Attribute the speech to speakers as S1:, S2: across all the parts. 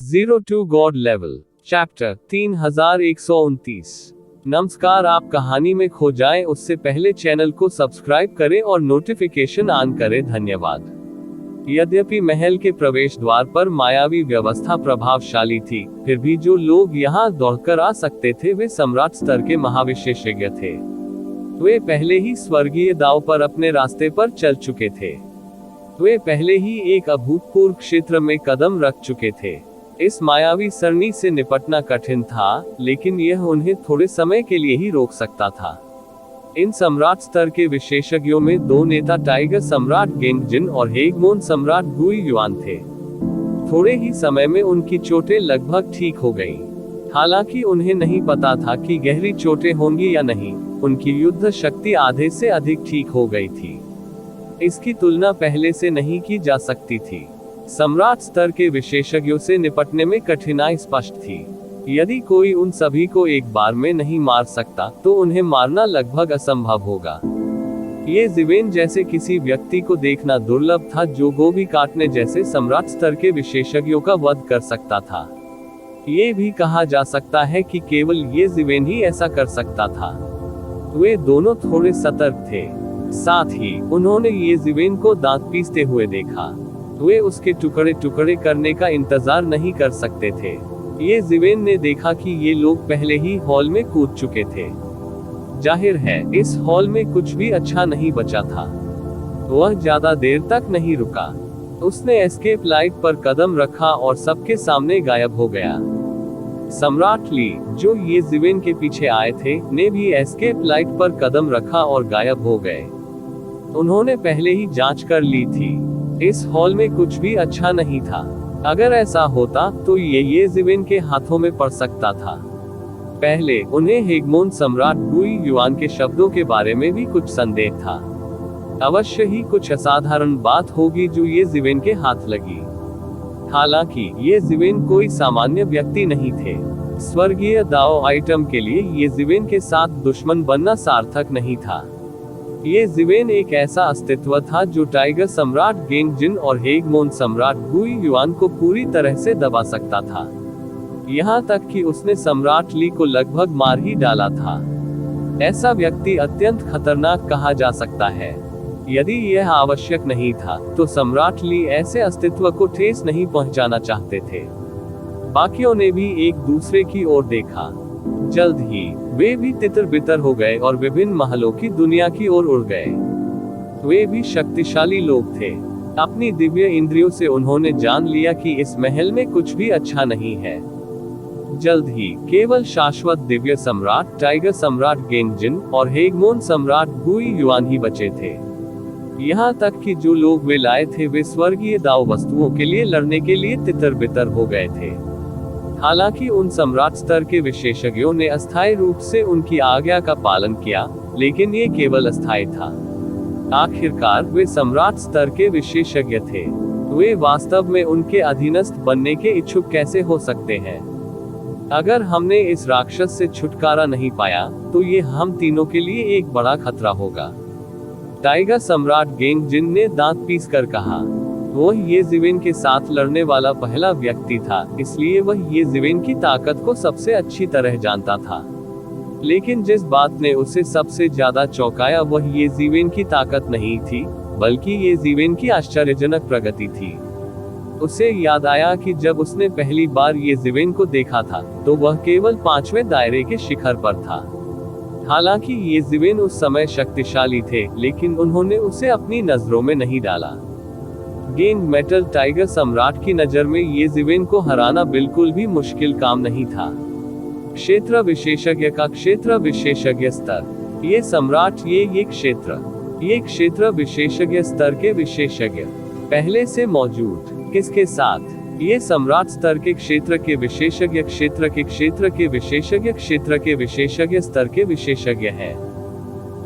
S1: Zero to god level, chapter 3129। नमस्कार, आप कहानी में खो जाएं उससे पहले चैनल को सब्सक्राइब करें और नोटिफिकेशन ऑन करें। धन्यवाद। यद्यपि महल के प्रवेश द्वार पर मायावी व्यवस्था प्रभावशाली थी, फिर भी जो लोग यहाँ दौड़कर आ सकते थे वे सम्राट स्तर के महाविशेषज्ञ थे। वे पहले ही स्वर्गीय दाव पर अपने रास्ते पर चल चुके थे। वे पहले ही एक अभूतपूर्व क्षेत्र में कदम रख चुके थे। इस मायावी सरणी से निपटना कठिन था, लेकिन यह उन्हें थोड़े समय के लिए ही रोक सकता था। इन सम्राट स्तर के विशेषज्ञों में दो नेता टाइगर सम्राट गेंग जिन और हेगमोन सम्राट गुई युआन थे। थोड़े ही समय में उनकी चोटें लगभग ठीक हो गईं। हालांकि उन्हें नहीं पता था कि गहरी चोटें होंगी या नहीं, उनकी युद्ध शक्ति आधे से अधिक ठीक हो गई थी। इसकी तुलना पहले से नहीं की जा सकती थी। सम्राट स्तर के विशेषज्ञों से निपटने में कठिनाई स्पष्ट थी। यदि कोई उन सभी को एक बार में नहीं मार सकता, तो उन्हें मारना लगभग असंभव होगा। ये जिवेन जैसे किसी व्यक्ति को देखना दुर्लभ था जो गोभी काटने जैसे सम्राट स्तर के विशेषज्ञों का वध कर सकता था। ये भी कहा जा सकता है कि केवल ये जिवेन ही ऐसा कर सकता था। वे दोनों थोड़े सतर्क थे। साथ ही उन्होंने ये जिवेन को दांत पीसते हुए देखा। वे उसके टुकड़े टुकड़े करने का इंतजार नहीं कर सकते थे। ये जिवेन ने देखा कि ये लोग पहले ही हॉल में कूद चुके थे। जाहिर है, इस हॉल में कुछ भी अच्छा नहीं बचा था। वह ज्यादा देर तक नहीं रुका। उसने एस्केप लाइट पर कदम रखा और सबके सामने गायब हो गया। सम्राट ली, जो ये जिवेन के पीछे आए थे, ने भी एस्केप लाइट पर कदम रखा और गायब हो गए। उन्होंने पहले ही जांच कर ली थी। इस हॉल में कुछ भी अच्छा नहीं था। अगर ऐसा होता तो ये जिवेन के हाथों में पड़ सकता था। पहले उन्हें हेगमोन सम्राट गुई युआन के शब्दों के बारे में भी कुछ संदेह था। अवश्य ही कुछ असाधारण बात होगी जो ये जिवेन के हाथ लगी। हालांकि ये जिवेन कोई सामान्य व्यक्ति नहीं थे। स्वर्गीय दाओ आइटम के लिए ये जिवेन के साथ दुश्मन बनना सार्थक नहीं था। ये जिवेन एक ऐसा अस्तित्व था जो टाइगर सम्राट गेंग जिन और हेगमोन सम्राट गुई युआन को पूरी तरह से दबा सकता था। यहाँ तक कि उसने सम्राट ली को लगभग मार ही डाला था। ऐसा व्यक्ति अत्यंत खतरनाक कहा जा सकता है। यदि यह आवश्यक नहीं था, तो सम्राट ली ऐसे अस्तित्व को ठेस नहीं पहुंचाना चाहते थे। बाकियों ने भी एक दूसरे की ओर देखा। जल्द ही वे भी तितर बितर हो गए और विभिन्न महलों की दुनिया की ओर उड़ गए। वे भी शक्तिशाली लोग थे। अपनी दिव्य इंद्रियों से उन्होंने जान लिया कि इस महल में कुछ भी अच्छा नहीं है। जल्द ही केवल शाश्वत दिव्य सम्राट टाइगर सम्राट गेंग जिन और हेगमोन सम्राट गुई युआन ही बचे थे। यहाँ तक कि जो लोग वे लाए थे वे स्वर्गीय दाव वस्तुओं के लिए लड़ने के लिए तितर बितर हो गए थे। हालांकि उन सम्राट स्तर के विशेषज्ञों ने अस्थायी रूप से उनकी आज्ञा का पालन किया, लेकिन ये केवल अस्थायी था। आखिरकार वे सम्राट स्तर के विशेषज्ञ थे। वे वास्तव में उनके अधीनस्थ बनने के इच्छुक कैसे हो सकते हैं? अगर हमने इस राक्षस से छुटकारा नहीं पाया, तो ये हम तीनों के लिए एक बड़ा खतरा होगा। टाइगर सम्राट गेंग जिन ने दांत पीस कर कहा। वह ये जिवेन के साथ लड़ने वाला पहला व्यक्ति था, इसलिए वह ये जिवेन की ताकत को सबसे अच्छी तरह जानता था। लेकिन जिस बात ने उसे सबसे ज्यादा चौंकाया वह ये जिवेन की ताकत नहीं थी, बल्कि ये जिवेन की आश्चर्यजनक प्रगति थी। उसे याद आया कि जब उसने पहली बार ये जिवेन को देखा था, तो वह केवल 5वें दायरे के शिखर पर था। हालांकि ये जिवेन उस समय शक्तिशाली थे, लेकिन उन्होंने उसे अपनी नजरों में नहीं डाला। गेंग मेटल टाइगर सम्राट की नजर में ये जिवेन को हराना बिल्कुल भी मुश्किल काम नहीं था। क्षेत्र विशेषज्ञ का क्षेत्र विशेषज्ञ स्तर। ये सम्राट ये क्षेत्र विशेषज्ञ स्तर के विशेषज्ञ पहले से मौजूद। किसके साथ? ये सम्राट स्तर के क्षेत्र के विशेषज्ञ क्षेत्र के विशेषज्ञ क्षेत्र के विशेषज्ञ स्तर के विशेषज्ञ हैं।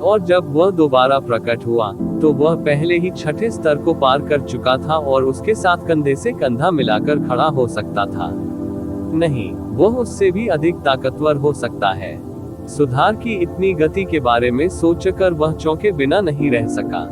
S1: और जब वह दोबारा प्रकट हुआ, तो वह पहले ही 6ठे स्तर को पार कर चुका था और उसके साथ कंधे से कंधा मिलाकर खड़ा हो सकता था। नहीं, वह उससे भी अधिक ताकतवर हो सकता है। सुधार की इतनी गति के बारे में सोचकर वह चौंके बिना नहीं रह सका।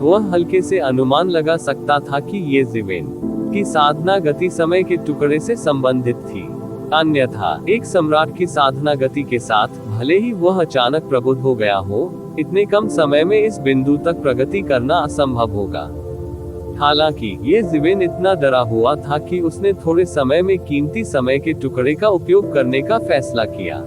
S1: वह हल्के से अनुमान लगा सकता था कि ये जिवेन की साधना गति समय के टुकड़े से संबंधित थी। अन्यथा एक सम्राट की साधना गति के साथ भले ही वह अचानक प्रबुद्ध हो गया हो, इतने कम समय में इस बिंदु तक प्रगति करना असंभव होगा। हालांकि ये जीवेन इतना डरा हुआ था कि उसने थोड़े समय में कीमती समय के टुकड़े का उपयोग करने का फैसला किया।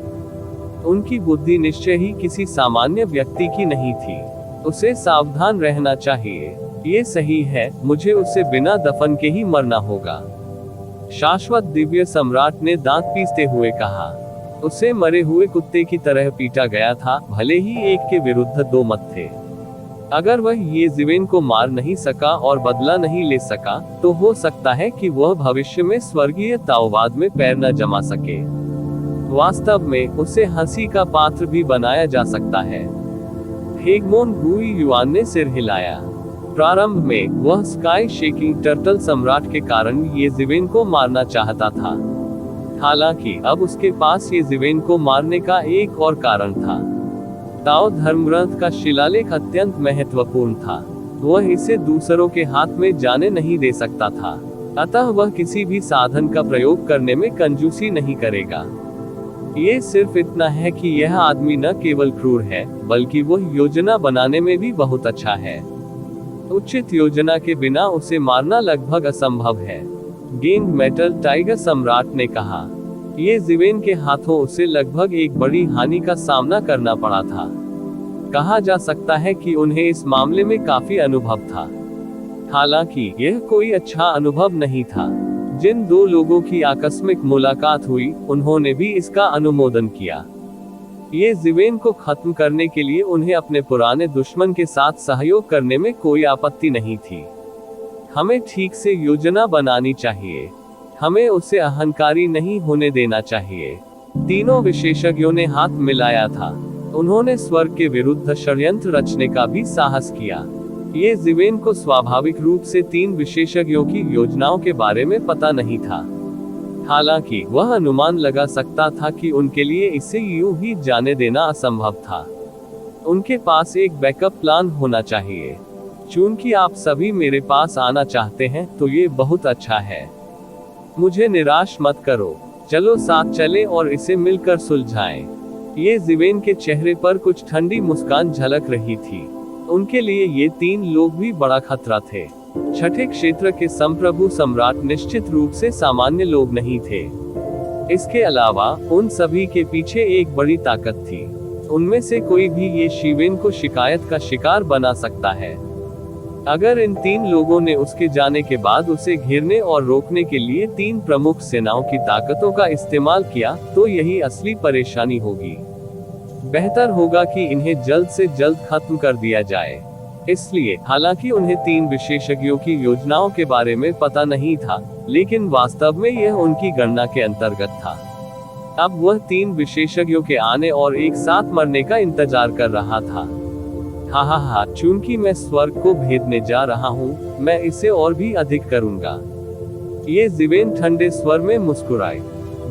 S1: उनकी बुद्धि निश्चय ही किसी सामान्य व्यक्ति की नहीं थी। उसे सावधान रहना चाहिए। ये सही है, मुझे उसे बिना दफन के ही मरना होगा, शाश्वत दिव्य सम्राट ने दांत पीसते हुए कहा। उसे मरे हुए कुत्ते की तरह पीटा गया था, भले ही एक के विरुद्ध दो मत थे। अगर वह ये जीवेन को मार नहीं सका और बदला नहीं ले सका, तो हो सकता है कि वह भविष्य में स्वर्गीय ताओवाद में पैर न जमा सके। वास्तव में उसे हंसी का पात्र भी बनाया जा सकता है। हेगमोन गुई युआन ने सिर हिलाया। प्रारंभ में वह स्काई शेकिंग टर्टल सम्राट के कारण ये जीवेन को मारना चाहता था। हालांकि अब उसके पास ये जीवेन को मारने का एक और कारण था। ताओ धर्मग्रंथ का शिलालेख अत्यंत महत्वपूर्ण था। वह इसे दूसरों के हाथ में जाने नहीं दे सकता था, अतः वह किसी भी साधन का प्रयोग करने में कंजूसी नहीं करेगा। ये सिर्फ इतना है कि यह आदमी न केवल क्रूर है, बल्कि वह योजना बनाने में भी बहुत अच्छा है। उचित योजना के बिना उसे मारना लगभग असंभव है, गेंग मेटल टाइगर सम्राट ने कहा। ये जीवेन के हाथों उसे लगभग एक बड़ी हानि का सामना करना पड़ा था। कहा जा सकता है कि उन्हें इस मामले में काफी अनुभव था। हालांकि यह कोई अच्छा अनुभव नहीं था। जिन दो लोगों की आकस्मिक मुलाकात हुई, उन्होंने भी इसका अनुमोदन किया। ये जीवेन को खत्म करने के लिए उन्हें अपने पुराने दुश्मन के साथ सहयोग करने में कोई आपत्ति नहीं थी। हमें ठीक से योजना बनानी चाहिए। हमें उसे अहंकारी नहीं होने देना चाहिए। तीनों विशेषज्ञों ने हाथ मिलाया था। उन्होंने स्वर्ग के विरुद्ध षड्यंत्र रचने का भी साहस किया। ये जीवेन को स्वाभाविक रूप से तीन विशेषज्ञों की योजनाओं के बारे में पता नहीं था। हालांकि वह अनुमान लगा सकता था कि उनके लिए इसे यूं ही जाने देना असंभव था। उनके पास एक बैकअप प्लान होना चाहिए। चूंकि आप सभी मेरे पास आना चाहते हैं, तो ये बहुत अच्छा है। मुझे निराश मत करो। चलो साथ चलें और इसे मिलकर सुलझाएं। ये जीवेन के चेहरे पर कुछ ठंडी मुस्कान झलक रही थी। उनके लिए ये तीन लोग भी बड़ा खतरा थे। छठे क्षेत्र के संप्रभु सम्राट निश्चित रूप से सामान्य लोग नहीं थे। इसके अलावा उन सभी के पीछे एक बड़ी ताकत थी। उनमें से कोई भी ये जीवेन को शिकायत का शिकार बना सकता है। अगर इन तीन लोगों ने उसके जाने के बाद उसे घेरने और रोकने के लिए तीन प्रमुख सेनाओं की ताकतों का इस्तेमाल किया, तो यही असली परेशानी होगी। बेहतर होगा कि इन्हें जल्द से जल्द खत्म कर दिया जाए। इसलिए हालांकि उन्हें तीन विशेषज्ञों की योजनाओं के बारे में पता नहीं था, लेकिन वास्तव में यह उनकी गणना के अंतर्गत था। अब वह तीन विशेषज्ञों के आने और एक साथ मरने का इंतजार कर रहा था। हा, चूंकि मैं स्वर्ग को भेदने जा रहा हूँ, मैं इसे और भी अधिक करूंगा। ये जीवेन ठंडे स्वर में मुस्कुराए।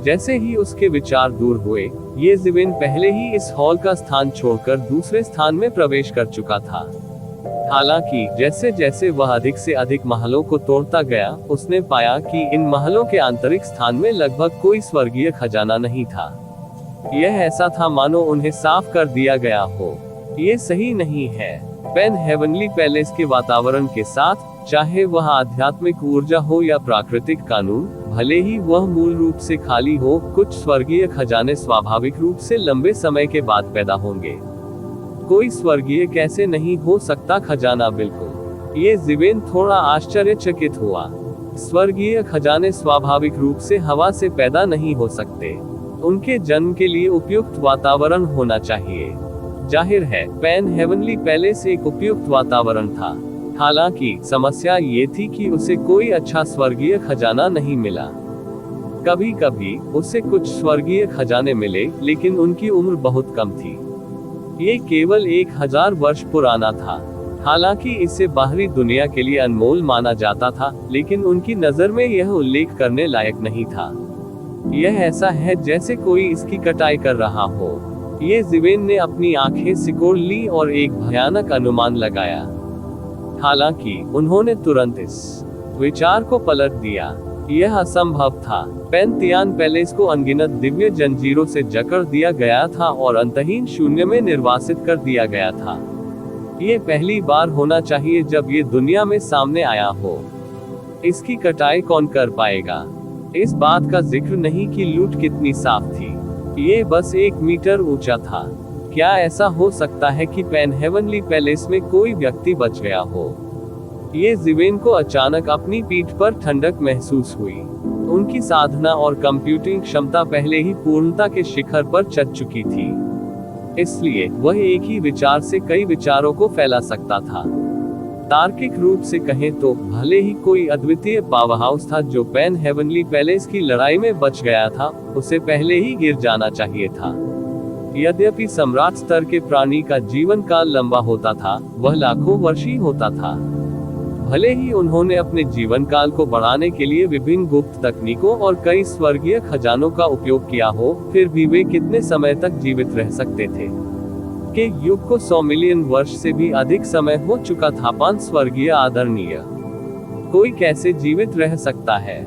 S1: जैसे ही उसके विचार दूर हुए, ये जीवेन पहले ही इस हॉल का स्थान छोड़कर दूसरे स्थान में प्रवेश कर चुका था। हालांकि जैसे जैसे वह अधिक से अधिक महलों को तोड़ता गया, उसने पाया कि इन महलों के आंतरिक स्थान में लगभग कोई स्वर्गीय खजाना नहीं था। यह ऐसा था मानो उन्हें साफ कर दिया गया हो। ये सही नहीं है। पेन हेवनली पैलेस के वातावरण के साथ, चाहे वह आध्यात्मिक ऊर्जा हो या प्राकृतिक कानून, भले ही वह मूल रूप से खाली हो, कुछ स्वर्गीय खजाने स्वाभाविक रूप से लंबे समय के बाद पैदा होंगे। कोई स्वर्गीय कैसे नहीं हो सकता खजाना? बिल्कुल। ये जीवेन थोड़ा आश्चर्यचकित हुआ। स्वर्गीय खजाने स्वाभाविक रूप से हवा से पैदा नहीं हो सकते। उनके जन्म के लिए उपयुक्त वातावरण होना चाहिए। जाहिर है, पेन हेवनली पैलेस एक उपयुक्त वातावरण था। हालांकि समस्या ये थी कि उसे कोई अच्छा स्वर्गीय खजाना नहीं मिला। कभी कभी उसे कुछ स्वर्गीय खजाने मिले, लेकिन उनकी उम्र बहुत कम थी। ये केवल 1000 वर्ष पुराना था। हालांकि इसे बाहरी दुनिया के लिए अनमोल माना जाता था, लेकिन उनकी नजर में यह उल्लेख करने लायक नहीं था। यह ऐसा है जैसे कोई इसकी कटाई कर रहा हो। ये जीवेन ने अपनी आंखें सिकोड़ ली और एक भयानक अनुमान लगाया। हालांकि उन्होंने तुरंत इस विचार को पलट दिया। यह असंभव था। पैंथियन पैलेस को अनगिनत दिव्य जंजीरों से जकड़ दिया गया था और अंतहीन शून्य में निर्वासित कर दिया गया था। ये पहली बार होना चाहिए जब ये दुनिया में सामने आया हो। इसकी कटाई कौन कर पाएगा? इस बात का जिक्र नहीं कि लूट कितनी साफ थी। ये बस 1 मीटर ऊंचा था। क्या ऐसा हो सकता है कि पेनहेवनली पैलेस में कोई व्यक्ति बच गया हो? ये ज़िवेन को अचानक अपनी पीठ पर ठंडक महसूस हुई। उनकी साधना और कंप्यूटिंग क्षमता पहले ही पूर्णता के शिखर पर चढ़ चुकी थी। इसलिए वह एक ही विचार से कई विचारों को फैला सकता था। तार्किक रूप से कहें तो भले ही कोई अद्वितीय पावरहाउस था जो पेनहेवनली पैलेस की लड़ाई में बच गया था, उसे पहले ही गिर जाना चाहिए था। यद्यपि सम्राट स्तर के प्राणी का जीवन काल लंबा होता था, वह लाखों वर्षीय होता था। भले ही उन्होंने अपने जीवन काल को बढ़ाने के लिए विभिन्न गुप्त तकनीकों और कई स्वर्गीय खजानों का उपयोग किया हो, फिर भी वे कितने समय तक जीवित रह सकते थे? के युग को 100 मिलियन वर्ष से भी अधिक समय हो चुका था। 5 स्वर्गीय आदरणीय, कोई कैसे जीवित रह सकता है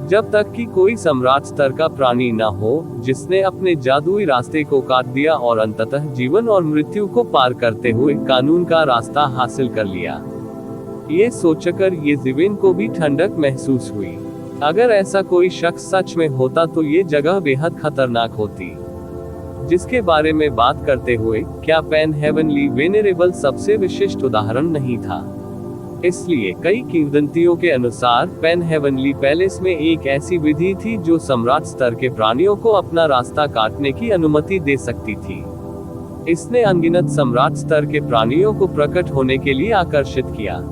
S1: जब तक कि कोई सम्राट स्तर का प्राणी न हो जिसने अपने जादुई रास्ते को काट दिया और अंततः जीवन और मृत्यु को पार करते हुए कानून का रास्ता हासिल कर लिया। ये सोचकर ये ज़िवेन को भी ठंडक महसूस हुई। अगर ऐसा कोई शख्स सच में होता तो ये जगह बेहद खतरनाक होती। जिसके बारे में बात करते हुए, क्या पेनहेवनली वेनेरेबल सबसे विशिष्ट उदाहरण नहीं था? इसलिए कई किंवदंतियों के अनुसार पेनहेवनली पैलेस में एक ऐसी विधि थी जो सम्राट स्तर के प्राणियों को अपना रास्ता काटने की अनुमति दे सकती थी। इसने अनगिनत सम्राट स्तर के प्राणियों को प्रकट होने के लिए आकर्षित किया।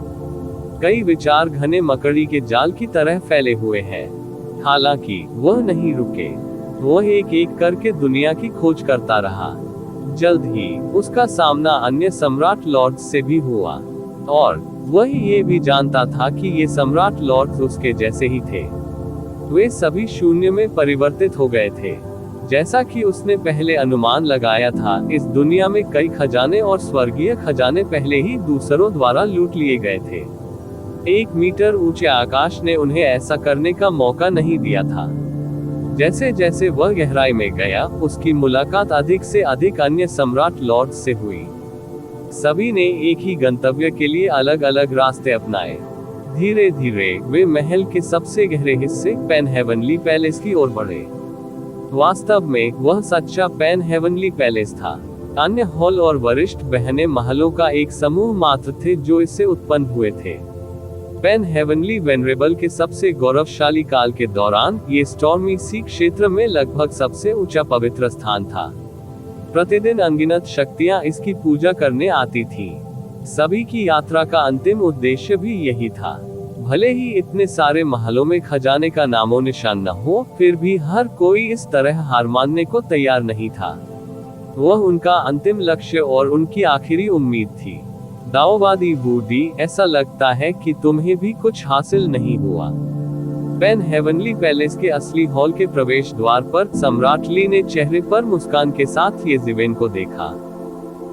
S1: कई विचार घने मकड़ी के जाल की तरह फैले हुए हैं। हालांकि वह नहीं रुके। वह एक एक करके दुनिया की खोज करता रहा। जल्द ही उसका सामना अन्य सम्राट लॉर्ड्स से भी हुआ, और वह ये भी जानता था कि ये सम्राट लॉर्ड्स उसके जैसे ही थे। वे सभी शून्य में परिवर्तित हो गए थे। जैसा कि उसने पहले अनुमान लगाया था, इस दुनिया में कई खजाने और स्वर्गीय खजाने पहले ही दूसरों द्वारा लूट लिए गए थे। 1 मीटर ऊंचे आकाश ने उन्हें ऐसा करने का मौका नहीं दिया था। जैसे जैसे वह गहराई में गया, उसकी मुलाकात अधिक से अधिक अन्य सम्राट लॉर्ड्स से हुई। सभी ने एक ही गंतव्य के लिए अलग अलग रास्ते अपनाए। धीरे धीरे वे महल के सबसे गहरे हिस्से पेनहेवनली पैलेस की ओर बढ़े। वास्तव में वह सच्चा पेनहेवनली पैलेस था। अन्य हॉल और वरिष्ठ बहने महलों का एक समूह मात्र थे जो इससे उत्पन्न हुए थे। पेनहेवनली वेनरेबल के सबसे गौरवशाली काल के दौरान ये स्टॉर्मी सी क्षेत्र में लगभग सबसे ऊंचा पवित्र स्थान था। प्रतिदिन अनगिनत शक्तियां इसकी पूजा करने आती थीं। सभी की यात्रा का अंतिम उद्देश्य भी यही था। भले ही इतने सारे महलों में खजाने का नामो निशान न हो, फिर भी हर कोई इस तरह हार मानने को तैयार नहीं था। वह उनका अंतिम लक्ष्य और उनकी आखिरी उम्मीद थी। दाओवादी बूढ़ी, ऐसा लगता है कि तुम्हें भी कुछ हासिल नहीं हुआ। पेनहेवनली पैलेस के असली हॉल के प्रवेश द्वार पर सम्राट ली ने चेहरे पर मुस्कान के साथ ये ज़िवेन को देखा।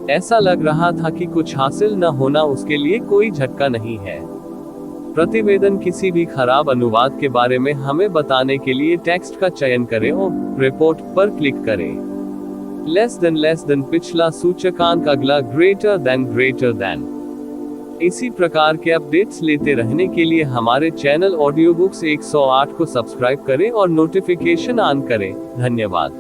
S1: ऐसा लग रहा था कि कुछ हासिल न होना उसके लिए कोई झटका नहीं है। प्रतिवेदन किसी भी खराब अनुवाद के बारे में हमें बताने के लिए टेक्स्ट का चयन करें और रिपोर्ट पर क्लिक करें। लेस देन पिछला सूचकांक, अगला ग्रेटर देन। इसी प्रकार के अपडेट्स लेते रहने के लिए हमारे चैनल ऑडियो बुक्स 108 को सब्सक्राइब करें और नोटिफिकेशन ऑन करें। धन्यवाद।